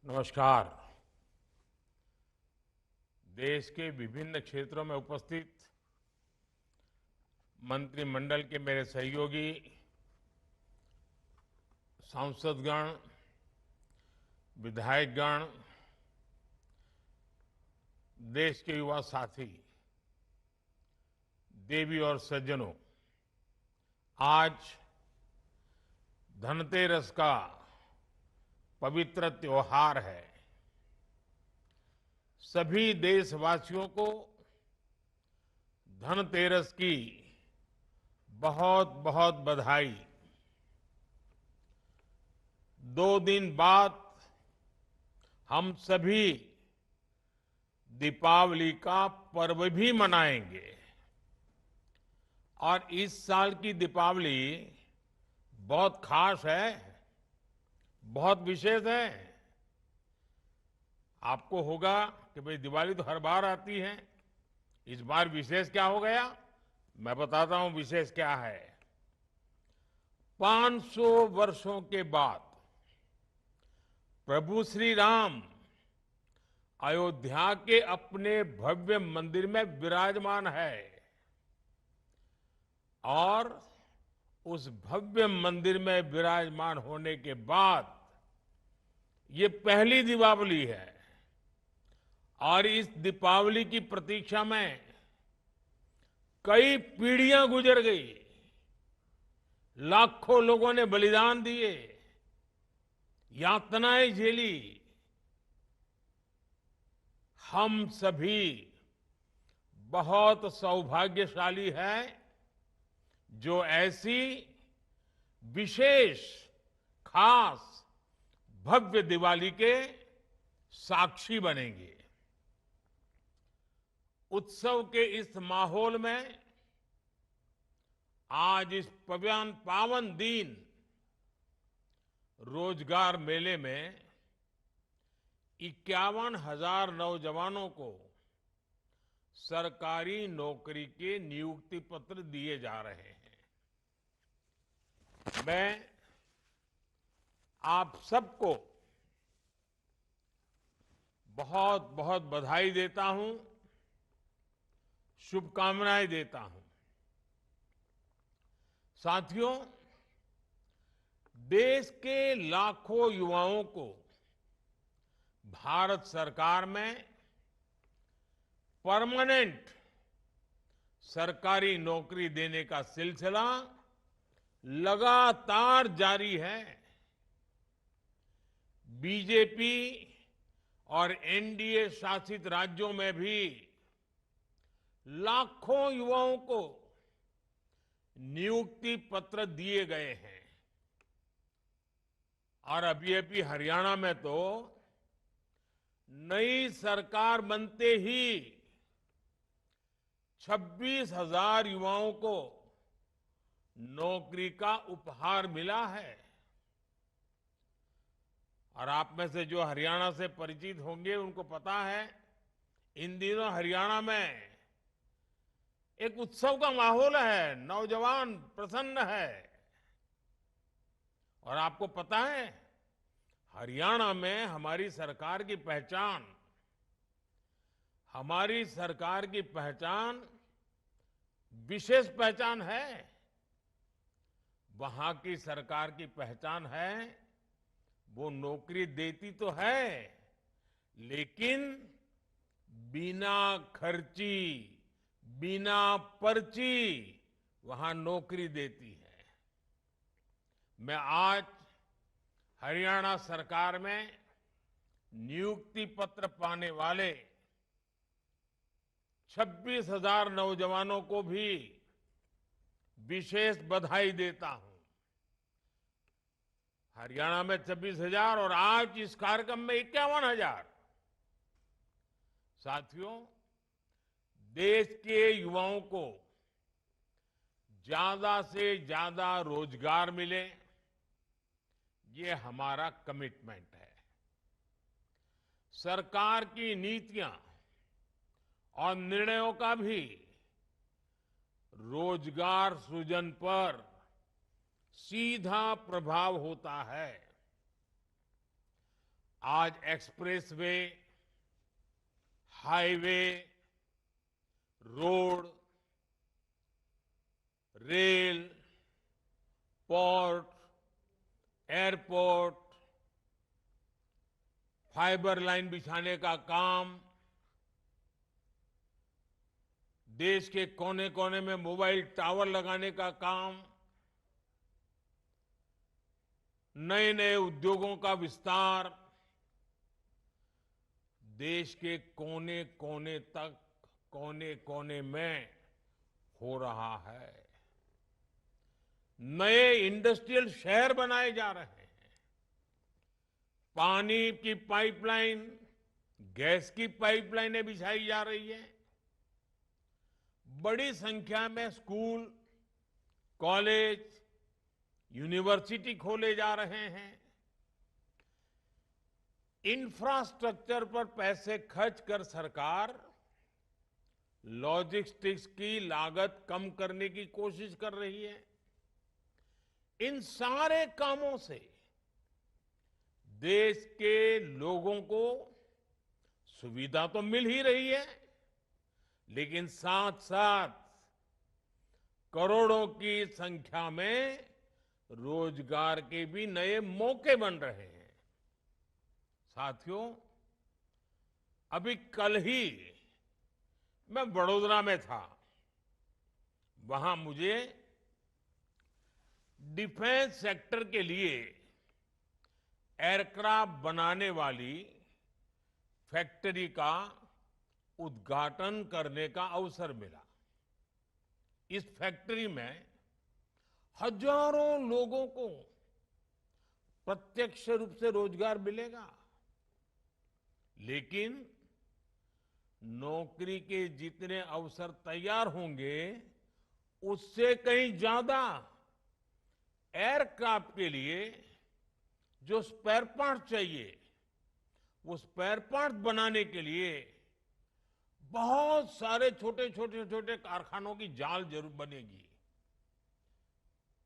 नमस्कार। देश के विभिन्न क्षेत्रों में उपस्थित मंत्रिमंडल के मेरे सहयोगी, सांसदगण, विधायकगण, देश के युवा साथी, देवी और सज्जनों, आज धनतेरस का पवित्र त्योहार है। सभी देशवासियों को धनतेरस की बहुत बहुत बधाई। 2 दिन बाद हम सभी दीपावली का पर्व भी मनाएंगे और इस साल की दीपावली बहुत खास है, बहुत विशेष है। आपको होगा कि भाई दिवाली तो हर बार आती है, इस बार विशेष क्या हो गया? मैं बताता हूं विशेष क्या है। 500 वर्षों के बाद प्रभु श्री राम अयोध्या के अपने भव्य मंदिर में विराजमान है और उस भव्य मंदिर में विराजमान होने के बाद ये पहली दीपावली है और इस दीपावली की प्रतीक्षा में कई पीढ़ियां गुजर गई। लाखों लोगों ने बलिदान दिए, यातनाएं झेली। हम सभी बहुत सौभाग्यशाली हैं जो ऐसी विशेष, खास, भव्य दिवाली के साक्षी बनेंगे। उत्सव के इस माहौल में आज इस पावन दिन रोजगार मेले में 51,000 नौजवानों को सरकारी नौकरी के नियुक्ति पत्र दिए जा रहे हैं। मैं आप सबको बहुत बहुत बधाई देता हूं, शुभकामनाएं देता हूं। साथियों, देश के लाखों युवाओं को भारत सरकार में परमानेंट सरकारी नौकरी देने का सिलसिला लगातार जारी है। बीजेपी और एनडीए शासित राज्यों में भी लाखों युवाओं को नियुक्ति पत्र दिए गए हैं और अभी हरियाणा में तो नई सरकार बनते ही 26,000 युवाओं को नौकरी का उपहार मिला है। और आप में से जो हरियाणा से परिचित होंगे उनको पता है, इन दिनों हरियाणा में एक उत्सव का माहौल है, नौजवान प्रसन्न है। और आपको पता है, हरियाणा में हमारी सरकार की पहचान विशेष पहचान है। वहां की सरकार की पहचान है, वो नौकरी देती तो है लेकिन बिना खर्ची, बिना पर्ची वहां नौकरी देती है। मैं आज हरियाणा सरकार में नियुक्ति पत्र पाने वाले 26,000 नौजवानों को भी विशेष बधाई देता हूं। हरियाणा में 26,000 और आज इस कार्यक्रम में 51,000। साथियों, देश के युवाओं को ज्यादा से ज्यादा रोजगार मिले, ये हमारा कमिटमेंट है। सरकार की नीतियां और निर्णयों का भी रोजगार सृजन पर सीधा प्रभाव होता है। आज expressway, highway, road, rail, port, airport, fibre line बिछाने का काम, देश के कोने कोने में मोबाइल टावर लगाने का काम, नए नए उद्योगों का विस्तार, देश के कोने कोने तक, कोने कोने में हो रहा है। नए इंडस्ट्रियल शहर बनाए जा रहे हैं। पानी की पाइपलाइन, गैस की पाइपलाइनें बिछाई जा रही है। बड़ी संख्या में स्कूल, कॉलेज, यूनिवर्सिटी खोले जा रहे हैं। इंफ्रास्ट्रक्चर पर पैसे खर्च कर सरकार लॉजिस्टिक्स की लागत कम करने की कोशिश कर रही है। इन सारे कामों से देश के लोगों को सुविधा तो मिल ही रही है, लेकिन साथ साथ करोड़ों की संख्या में रोजगार के भी नए मौके बन रहे हैं। साथियों, अभी कल ही मैं वडोदरा में था। वहां मुझे डिफेंस सेक्टर के लिए एयरक्राफ्ट बनाने वाली फैक्ट्री का उद्घाटन करने का अवसर मिला। इस फैक्ट्री में हजारों लोगों को प्रत्यक्ष रूप से रोजगार मिलेगा, लेकिन नौकरी के जितने अवसर तैयार होंगे, उससे कहीं ज्यादा एयरक्राफ्ट के लिए जो स्पेयर पार्ट चाहिए, वो स्पेयर पार्ट बनाने के लिए बहुत सारे छोटे छोटे छोटे कारखानों की जाल जरूर बनेगी।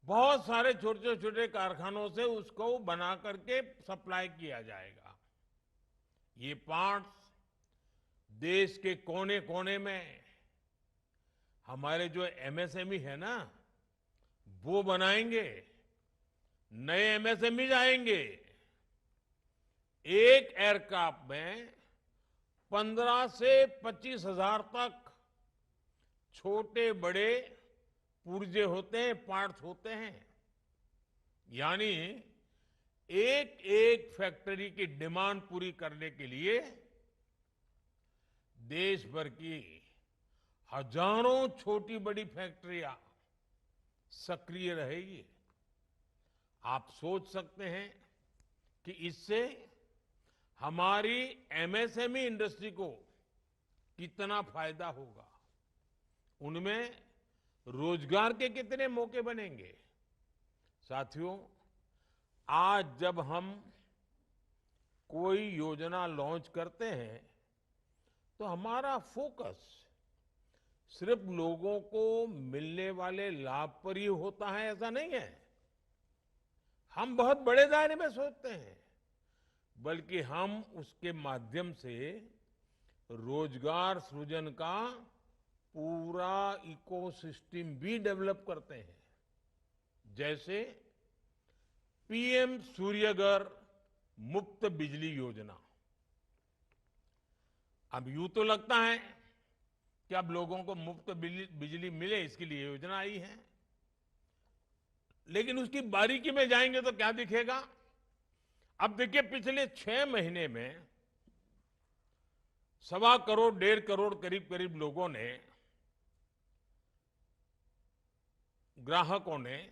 बहुत सारे छोटे छोटे कारखानों से उसको बना करके सप्लाई किया जाएगा। ये पार्ट्स देश के कोने कोने में हमारे जो एमएसएमई है ना, वो बनाएंगे। नए एमएसएमई आएंगे। एक एयरक्राफ्ट में 15 से 25 हजार तक छोटे बड़े पुर्जे होते हैं, पार्ट्स होते हैं। यानी एक एक फैक्ट्री की डिमांड पूरी करने के लिए देश भर की हजारों छोटी बड़ी फैक्ट्रियां सक्रिय रहेगी। आप सोच सकते हैं कि इससे हमारी एमएसएमई इंडस्ट्री को कितना फायदा होगा, उनमें रोजगार के कितने मौके बनेंगे। साथियों, आज जब हम कोई योजना लॉन्च करते हैं तो हमारा फोकस सिर्फ लोगों को मिलने वाले लाभ पर ही होता है, ऐसा नहीं है। हम बहुत बड़े दायरे में सोचते हैं, बल्कि हम उसके माध्यम से रोजगार सृजन का पूरा इकोसिस्टम भी डेवलप करते हैं। जैसे पीएम सूर्यघर मुफ्त बिजली योजना। अब यूं तो लगता है कि अब लोगों को मुफ्त बिजली मिले, इसके लिए योजना आई है, लेकिन उसकी बारीकी में जाएंगे तो क्या दिखेगा। अब देखिए, पिछले 6 महीने में 1.25 करोड़ 1.5 करोड़ करीब करीब लोगों ने, ग्राहकों ने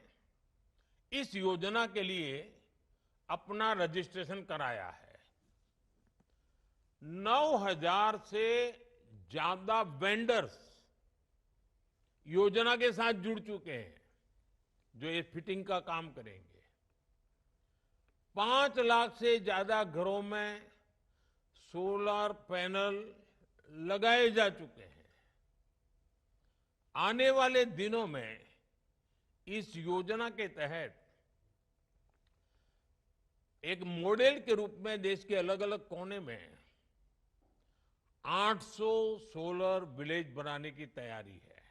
इस योजना के लिए अपना रजिस्ट्रेशन कराया है। 9,000 से ज्यादा वेंडर्स योजना के साथ जुड़ चुके हैं, जो ये फिटिंग का काम करेंगे। 5 लाख से ज्यादा घरों में सोलर पैनल लगाए जा चुके हैं। आने वाले दिनों में इस योजना के तहत एक मॉडल के रूप में देश के अलग अलग कोने में 800 सोलर विलेज बनाने की तैयारी है।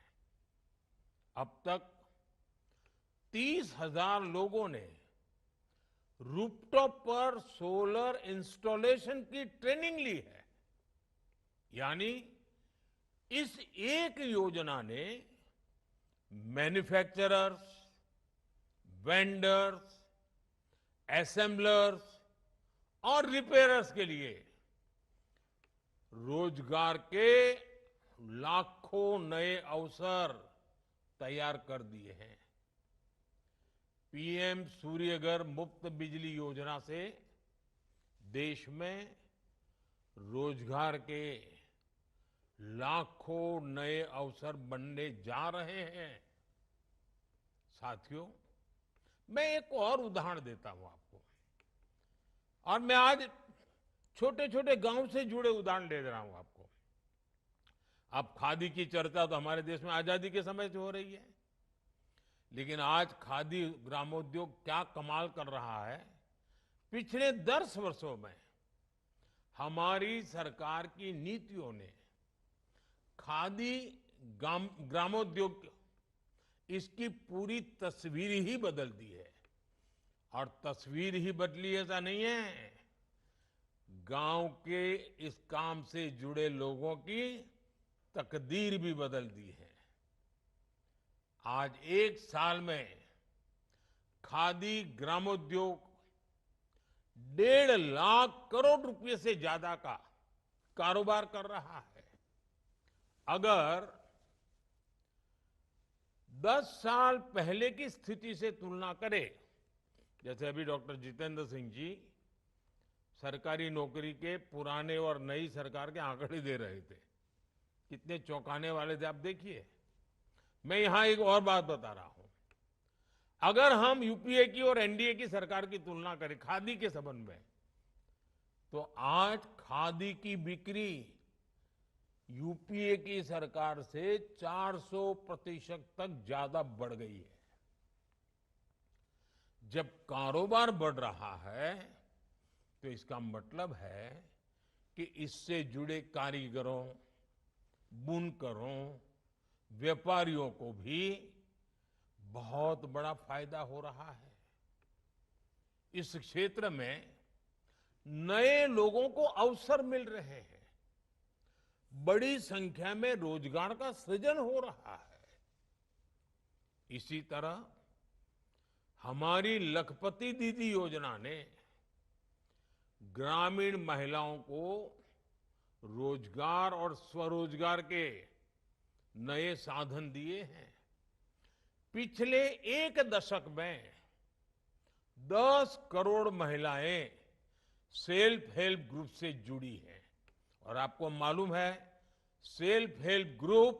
अब तक 30,000 लोगों ने रूफटॉप पर सोलर इंस्टॉलेशन की ट्रेनिंग ली है। यानी इस एक योजना ने मैन्युफैक्चरर्स, वेंडर्स, असेंबलर्स और रिपेयरर्स के लिए रोजगार के लाखों नए अवसर तैयार कर दिए हैं। पीएम सूर्यघर मुफ्त बिजली योजना से देश में रोजगार के लाखों नए अवसर बनने जा रहे हैं। साथियों, मैं एक और उदाहरण देता हूं आपको, और मैं आज छोटे छोटे गांव से जुड़े उदाहरण दे रहा हूं आपको। अब खादी की चर्चा तो हमारे देश में आजादी के समय से हो रही है, लेकिन आज खादी ग्रामोद्योग क्या कमाल कर रहा है। पिछले 10 वर्षों में हमारी सरकार की नीतियों ने खादी ग्रामोद्योग इसकी पूरी तस्वीर ही बदल दी है। और तस्वीर ही बदली ऐसा नहीं है, गांव के इस काम से जुड़े लोगों की तकदीर भी बदल दी है। आज 1 साल में खादी ग्रामोद्योग 1.5 लाख करोड़ रुपए से ज्यादा का कारोबार कर रहा है। अगर 10 साल पहले की स्थिति से तुलना करें, जैसे अभी डॉक्टर जितेंद्र सिंह जी सरकारी नौकरी के पुराने और नई सरकार के आंकड़े दे रहे थे, कितने चौंकाने वाले थे आप देखिए। मैं यहां एक और बात बता रहा हूं, अगर हम यूपीए की और एनडीए की सरकार की तुलना करें खादी के संबंध में, तो आज खादी की बिक्री यूपीए की सरकार से 400% तक ज्यादा बढ़ गई है। जब कारोबार बढ़ रहा है तो इसका मतलब है कि इससे जुड़े कारीगरों, बुनकरों, व्यापारियों को भी बहुत बड़ा फायदा हो रहा है। इस क्षेत्र में नए लोगों को अवसर मिल रहे हैं, बड़ी संख्या में रोजगार का सृजन हो रहा है। इसी तरह हमारी लखपति दीदी योजना ने ग्रामीण महिलाओं को रोजगार और स्वरोजगार के नए साधन दिए हैं। पिछले 1 दशक में 10 करोड़ महिलाएं सेल्फ हेल्प ग्रुप से जुड़ी हैं। और आपको मालूम है, self help group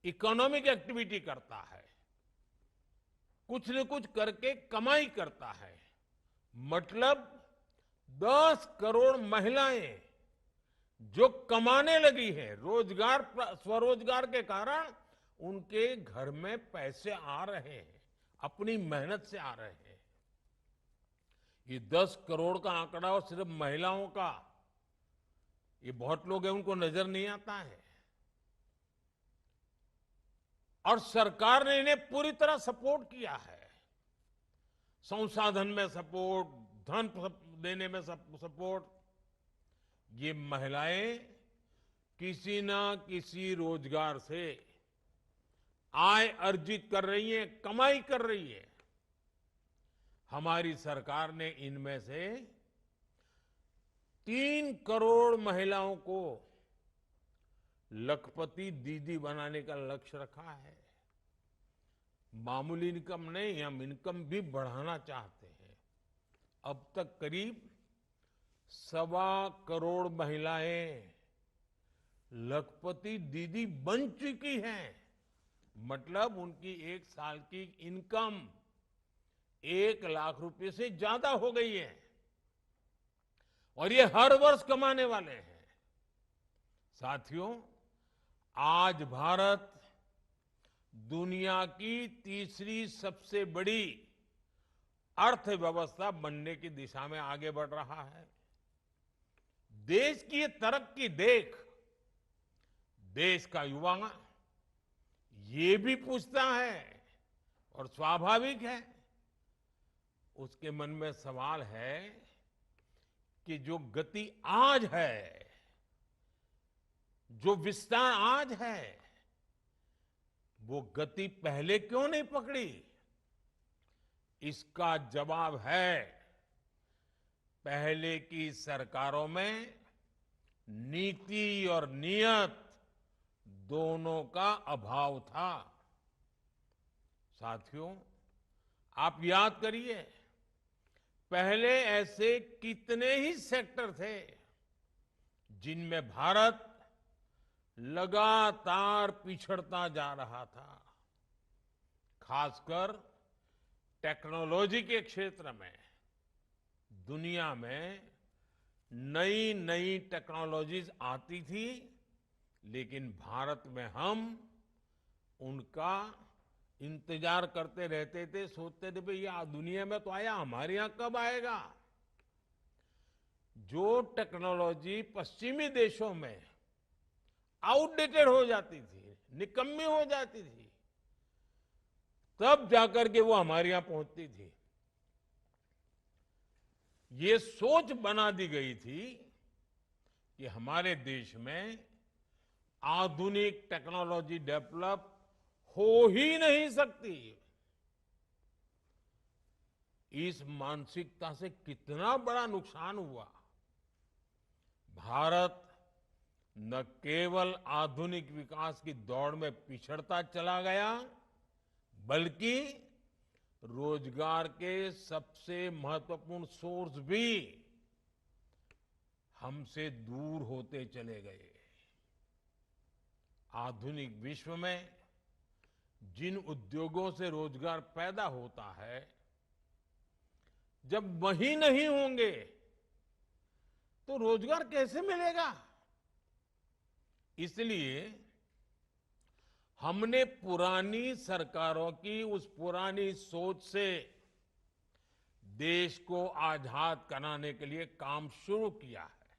economic activity करता है, कुछ न कुछ करके कमाई करता है। मतलब 10 करोड़ महिलाएं जो कमाने लगी है, रोजगार स्वरोजगार के कारण उनके घर में पैसे आ रहे हैं, अपनी मेहनत से आ रहे हैं। ये 10 करोड़ का आंकड़ा और सिर्फ महिलाओं का, ये बहुत लोग हैं उनको नजर नहीं आता है। और सरकार ने इन्हें पूरी तरह सपोर्ट किया है, संसाधन में सपोर्ट, धन देने में सपोर्ट। ये महिलाएं किसी ना किसी रोजगार से आय अर्जित कर रही हैं, कमाई कर रही है। हमारी सरकार ने इनमें से 3 करोड़ महिलाओं को लखपति दीदी बनाने का लक्ष्य रखा है। मामूली इनकम नहीं, हम इनकम भी बढ़ाना चाहते हैं। अब तक करीब 1.25 करोड़ महिलाएं लखपति दीदी बन चुकी हैं। मतलब उनकी 1 साल की इनकम 1 लाख रुपए से ज्यादा हो गई है, और ये हर वर्ष कमाने वाले हैं। साथियों, आज भारत दुनिया की तीसरी सबसे बड़ी अर्थव्यवस्था बनने की दिशा में आगे बढ़ रहा है। देश की ये तरक्की देख देश का युवा ये भी पूछता है, और स्वाभाविक है, उसके मन में सवाल है कि जो गति आज है, जो विस्तार आज है, वो गति पहले क्यों नहीं पकड़ी? इसका जवाब है, पहले की सरकारों में नीति और नियत दोनों का अभाव था। साथियों, आप याद करिए, पहले ऐसे कितने ही सेक्टर थे जिनमें भारत लगातार पिछड़ता जा रहा था। खासकर टेक्नोलॉजी के क्षेत्र में दुनिया में नई नई टेक्नोलॉजीज आती थी, लेकिन भारत में हम उनका इंतजार करते रहते थे, सोचते थे भाई ये दुनिया में तो आया, हमारे यहां कब आएगा? जो टेक्नोलॉजी पश्चिमी देशों में आउटडेटेड हो जाती थी, निकम्मी हो जाती थी, तब जाकर के वो हमारे यहां पहुंचती थी। ये सोच बना दी गई थी कि हमारे देश में आधुनिक टेक्नोलॉजी डेवलप हो ही नहीं सकती। इस मानसिकता से कितना बड़ा नुकसान हुआ। भारत न केवल आधुनिक विकास की दौड़ में पिछड़ता चला गया, बल्कि रोजगार के सबसे महत्वपूर्ण सोर्स भी हमसे दूर होते चले गए। आधुनिक विश्व में जिन उद्योगों से रोजगार पैदा होता है, जब वही नहीं होंगे तो रोजगार कैसे मिलेगा? इसलिए हमने पुरानी सरकारों की उस पुरानी सोच से देश को आजाद कराने के लिए काम शुरू किया है।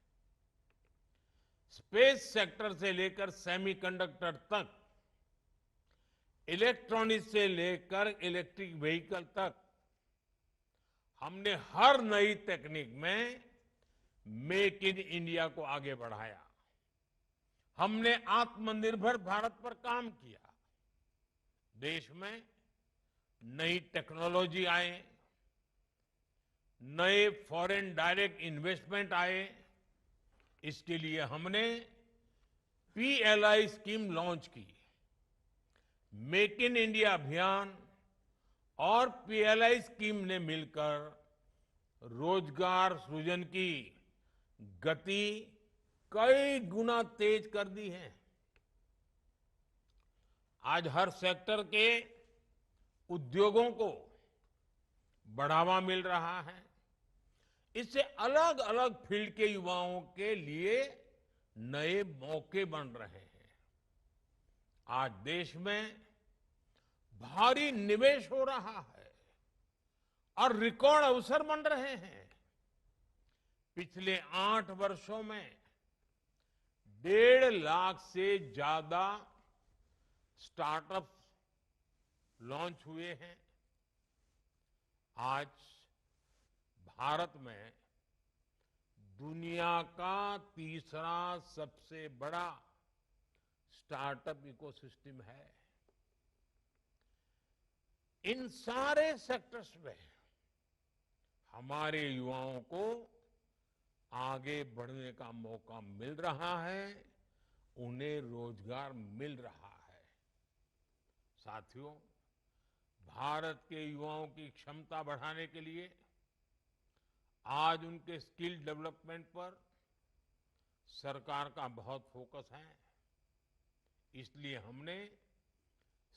स्पेस सेक्टर से लेकर सेमीकंडक्टर तक, इलेक्ट्रॉनिक्स से लेकर इलेक्ट्रिक व्हीकल तक, हमने हर नई तकनीक में मेक इन इंडिया को आगे बढ़ाया। हमने आत्मनिर्भर भारत पर काम किया। देश में नई टेक्नोलॉजी आए, नए फॉरेन डायरेक्ट इन्वेस्टमेंट आए। इसके लिए हमने पीएलआई स्कीम लॉन्च की। मेक इन इंडिया अभियान और पीएलआई स्कीम ने मिलकर रोजगार सृजन की गति कई गुना तेज कर दी है। आज हर सेक्टर के उद्योगों को बढ़ावा मिल रहा है। इससे अलग अलग फील्ड के युवाओं के लिए नए मौके बन रहे हैं। आज देश में भारी निवेश हो रहा है और रिकॉर्ड अवसर बन रहे हैं। पिछले 8 वर्षों में 1.5 लाख से ज्यादा स्टार्टअप्स लॉन्च हुए हैं। आज भारत में दुनिया का तीसरा सबसे बड़ा स्टार्टअप इकोसिस्टम है। इन सारे सेक्टर्स में हमारे युवाओं को आगे बढ़ने का मौका मिल रहा है, उन्हें रोजगार मिल रहा है। साथियों, भारत के युवाओं की क्षमता बढ़ाने के लिए आज उनके स्किल डेवलपमेंट पर सरकार का बहुत फोकस है। इसलिए हमने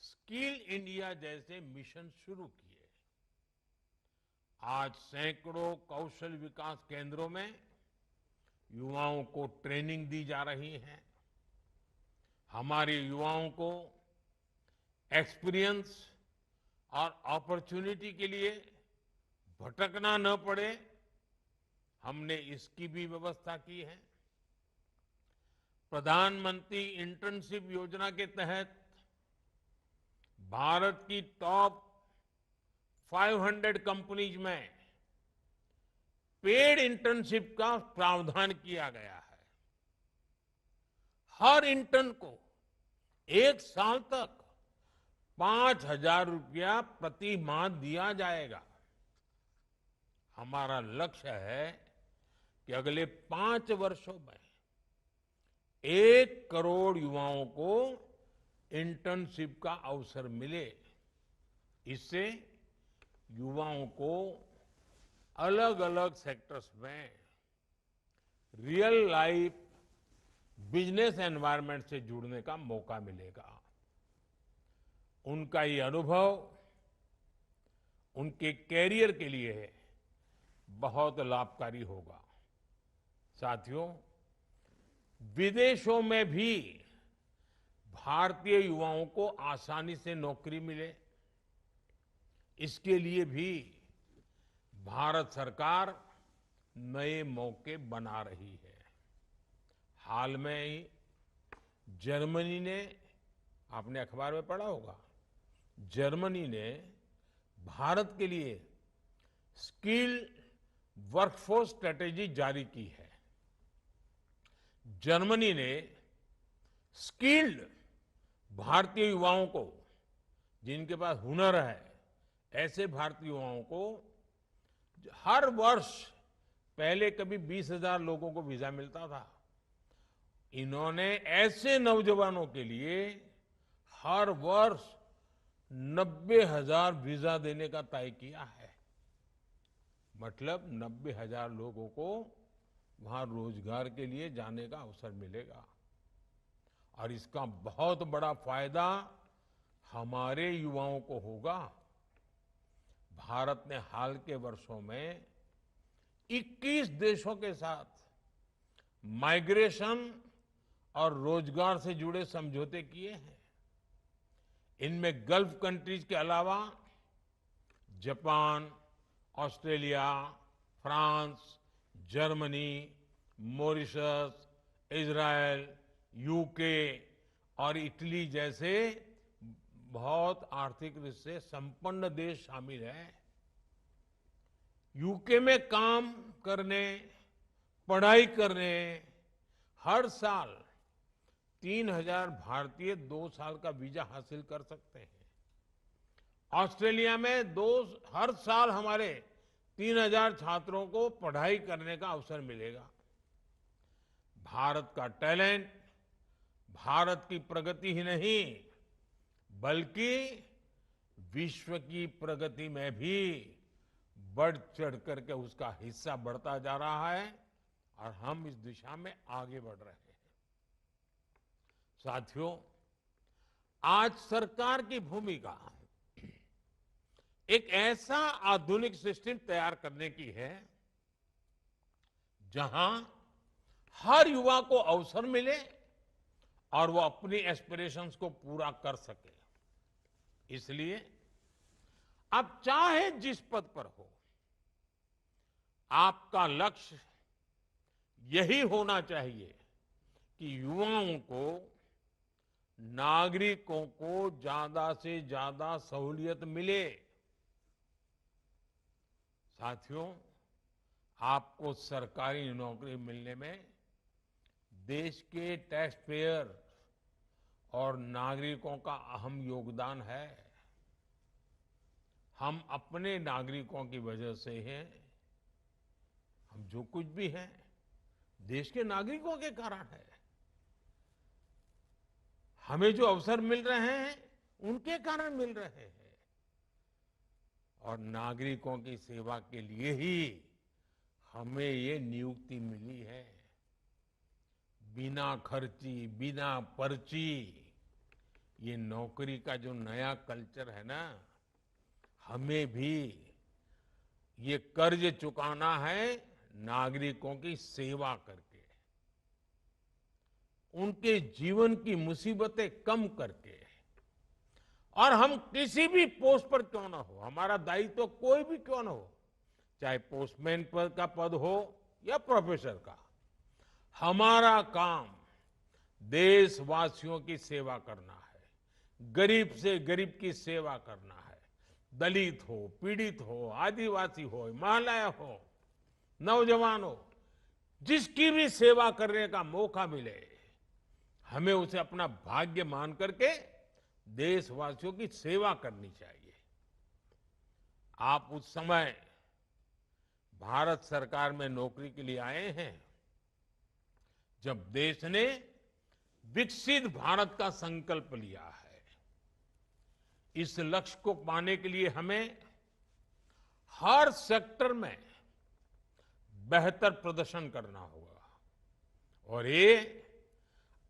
स्किल इंडिया जैसे मिशन शुरू किए। आज सैकड़ों कौशल विकास केंद्रों में युवाओं को ट्रेनिंग दी जा रही है। हमारे युवाओं को एक्सपीरियंस और अपॉर्चुनिटी के लिए भटकना न पड़े, हमने इसकी भी व्यवस्था की है। प्रधानमंत्री इंटर्नशिप योजना के तहत भारत की टॉप 500 कंपनीज में पेड इंटर्नशिप का प्रावधान किया गया है। हर इंटर्न को 1 साल तक 5,000 रुपया प्रति माह दिया जाएगा। हमारा लक्ष्य है कि अगले 5 वर्षों में 1 करोड़ युवाओं को इंटर्नशिप का अवसर मिले। इससे युवाओं को अलग अलग सेक्टर्स में रियल लाइफ बिजनेस एनवायरनमेंट से जुड़ने का मौका मिलेगा। उनका ये अनुभव उनके कैरियर के लिए बहुत लाभकारी होगा। साथियों, विदेशों में भी भारतीय युवाओं को आसानी से नौकरी मिले, इसके लिए भी भारत सरकार नए मौके बना रही है। हाल में ही जर्मनी ने, आपने अखबार में पढ़ा होगा, जर्मनी ने भारत के लिए स्किल वर्कफोर्स स्ट्रेटेजी जारी की है। जर्मनी ने स्किल्ड भारतीय युवाओं को, जिनके पास हुनर है, ऐसे भारतीय युवाओं को हर वर्ष, पहले कभी 20,000 लोगों को वीजा मिलता था, इन्होंने ऐसे नौजवानों के लिए हर वर्ष 90,000 वीजा देने का तय किया है। मतलब 90,000 लोगों को वहां रोजगार के लिए जाने का अवसर मिलेगा। और इसका बहुत बड़ा फायदा हमारे युवाओं को होगा। भारत ने हाल के वर्षों में 21 देशों के साथ माइग्रेशन और रोजगार से जुड़े समझौते किए हैं। इनमें गल्फ कंट्रीज के अलावा Japan, Australia, France, Germany, Mauritius, Israel, UK और इटली जैसे बहुत आर्थिक रूप से संपन्न देश शामिल हैं। यूके में काम करने, पढ़ाई करने हर साल 3,000 भारतीय 2 साल का वीजा हासिल कर सकते हैं। ऑस्ट्रेलिया में हर साल हमारे 3,000 छात्रों को पढ़ाई करने का अवसर मिलेगा। भारत का टैलेंट भारत की प्रगति ही नहीं, बल्कि विश्व की प्रगति में भी बढ़ चढ़ करके उसका हिस्सा बढ़ता जा रहा है और हम इस दिशा में आगे बढ़ रहे हैं। साथियों, आज सरकार की भूमिका एक ऐसा आधुनिक सिस्टम तैयार करने की है जहां हर युवा को अवसर मिले और वो अपनी एस्पिरेशंस को पूरा कर सके। इसलिए आप चाहे जिस पद पर हो, आपका लक्ष्य यही होना चाहिए कि युवाओं को, नागरिकों को ज्यादा से ज्यादा सहूलियत मिले। साथियों, आपको सरकारी नौकरी मिलने में देश के टैक्स पेयर और नागरिकों का अहम योगदान है। हम अपने नागरिकों की वजह से हैं, हम जो कुछ भी हैं देश के नागरिकों के कारण है। हमें जो अवसर मिल रहे हैं उनके कारण मिल रहे हैं। और नागरिकों की सेवा के लिए ही हमें ये नियुक्ति मिली है। बिना खर्ची, बिना पर्ची, ये नौकरी का जो नया कल्चर है ना, हमें भी ये कर्ज चुकाना है नागरिकों की सेवा करके, उनके जीवन की मुसीबतें कम करके। और हम किसी भी पोस्ट पर क्यों ना हो, हमारा दायित्व कोई भी क्यों ना हो, चाहे पोस्टमैन पद का पद हो या प्रोफेसर का। हमारा काम देशवासियों की सेवा करना है, गरीब से गरीब की सेवा करना है। दलित हो, पीड़ित हो, आदिवासी हो, महिलाएं हो, नौजवान हो, जिसकी भी सेवा करने का मौका मिले, हमें उसे अपना भाग्य मान करके देशवासियों की सेवा करनी चाहिए। आप उस समय भारत सरकार में नौकरी के लिए आए हैं जब देश ने विकसित भारत का संकल्प लिया है। इस लक्ष्य को पाने के लिए हमें हर सेक्टर में बेहतर प्रदर्शन करना होगा और ये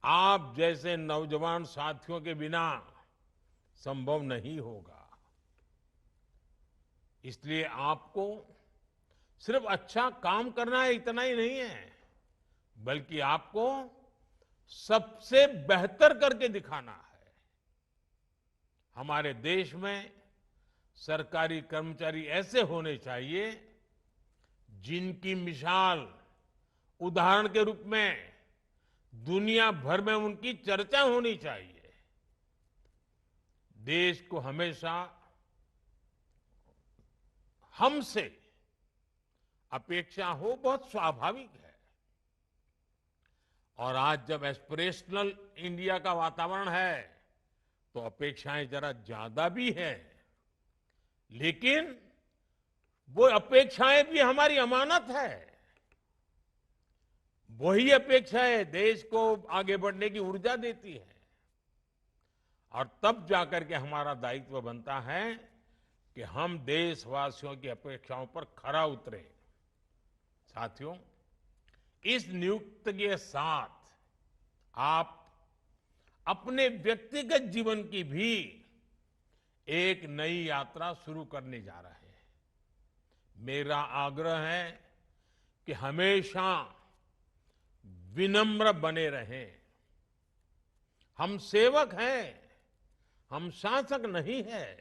आप जैसे नौजवान साथियों के बिना संभव नहीं होगा। इसलिए आपको सिर्फ अच्छा काम करना है इतना ही नहीं है, बल्कि आपको सबसे बेहतर करके दिखाना है। हमारे देश में सरकारी कर्मचारी ऐसे होने चाहिए जिनकी मिसाल उदाहरण के रूप में दुनिया भर में उनकी चर्चा होनी चाहिए। देश को हमेशा हमसे अपेक्षा हो बहुत स्वाभाविक है और आज जब एस्पिरेशनल इंडिया का वातावरण है तो अपेक्षाएं जरा ज्यादा भी है, लेकिन वो अपेक्षाएं भी हमारी अमानत है। वही अपेक्षाएं देश को आगे बढ़ने की ऊर्जा देती है और तब जाकर के हमारा दायित्व बनता है कि हम देशवासियों की अपेक्षाओं पर खरा उतरे। साथियों, इस नियुक्ति के साथ आप अपने व्यक्तिगत जीवन की भी एक नई यात्रा शुरू करने जा रहे हैं। मेरा आग्रह है कि हमेशा विनम्र बने रहें। हम सेवक हैं, हम शासक नहीं हैं।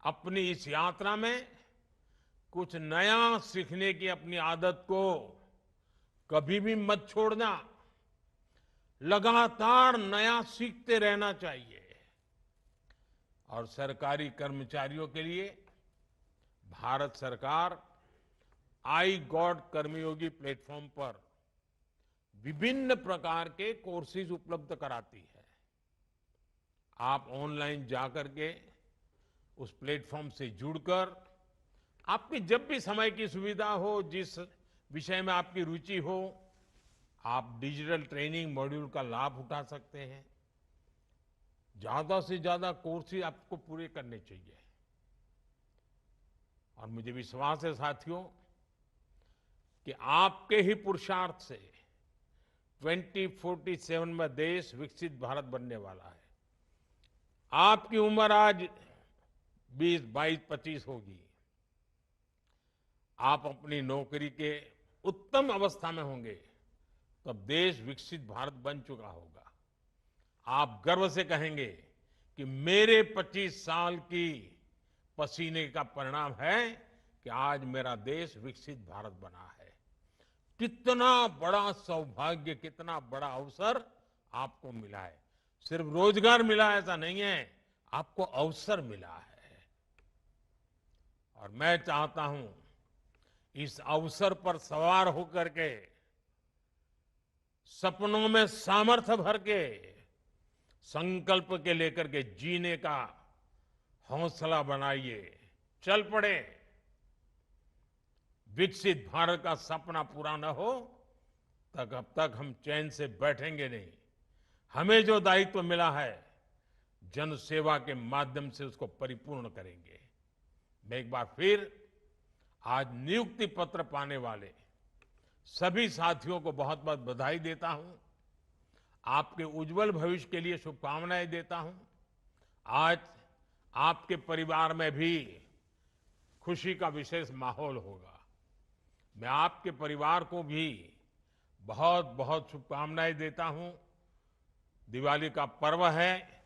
अपनी इस यात्रा में कुछ नया सीखने की अपनी आदत को कभी भी मत छोड़ना। लगातार नया सीखते रहना चाहिए और सरकारी कर्मचारियों के लिए भारत सरकार आई गॉट कर्मयोगी प्लेटफॉर्म पर विभिन्न प्रकार के कोर्सेज उपलब्ध कराती है। आप ऑनलाइन जाकर के उस प्लेटफॉर्म से जुड़कर आपकी जब भी समय की सुविधा हो, जिस विषय में आपकी रुचि हो, आप डिजिटल ट्रेनिंग मॉड्यूल का लाभ उठा सकते हैं। ज्यादा से ज्यादा कोर्सेज आपको पूरे करने चाहिए और मुझे विश्वास है साथियों कि आपके ही पुरुषार्थ से 2047 में देश विकसित भारत बनने वाला है। आपकी उम्र आज 20, 22, 25 होगी। आप अपनी नौकरी के उत्तम अवस्था में होंगे तब देश विकसित भारत बन चुका होगा। आप गर्व से कहेंगे कि मेरे 25 साल की पसीने का परिणाम है कि आज मेरा देश विकसित भारत बना है। कितना बड़ा सौभाग्य, कितना बड़ा अवसर आपको मिला है। सिर्फ रोजगार मिला ऐसा नहीं है, आपको अवसर मिला है और मैं चाहता हूं इस अवसर पर सवार होकर के सपनों में सामर्थ्य भर के संकल्प के लेकर के जीने का हौसला बनाइए। चल पड़े। विकसित भारत का सपना पूरा न हो तक अब तक हम चैन से बैठेंगे नहीं। हमें जो दायित्व मिला है जन सेवा के माध्यम से उसको परिपूर्ण करेंगे। मैं एक बार फिर आज नियुक्ति पत्र पाने वाले सभी साथियों को बहुत बहुत बधाई देता हूं। आपके उज्जवल भविष्य के लिए शुभकामनाएं देता हूं। आज आपके परिवार में भी खुशी का विशेष माहौल होगा। मैं आपके परिवार को भी बहुत बहुत शुभकामनाएं देता हूं। दिवाली का पर्व है,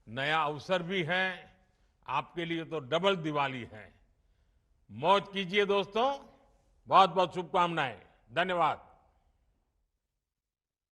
नया अवसर भी है, आपके लिए तो डबल दिवाली है। मौज कीजिए दोस्तों। बहुत बहुत शुभकामनाएं। धन्यवाद।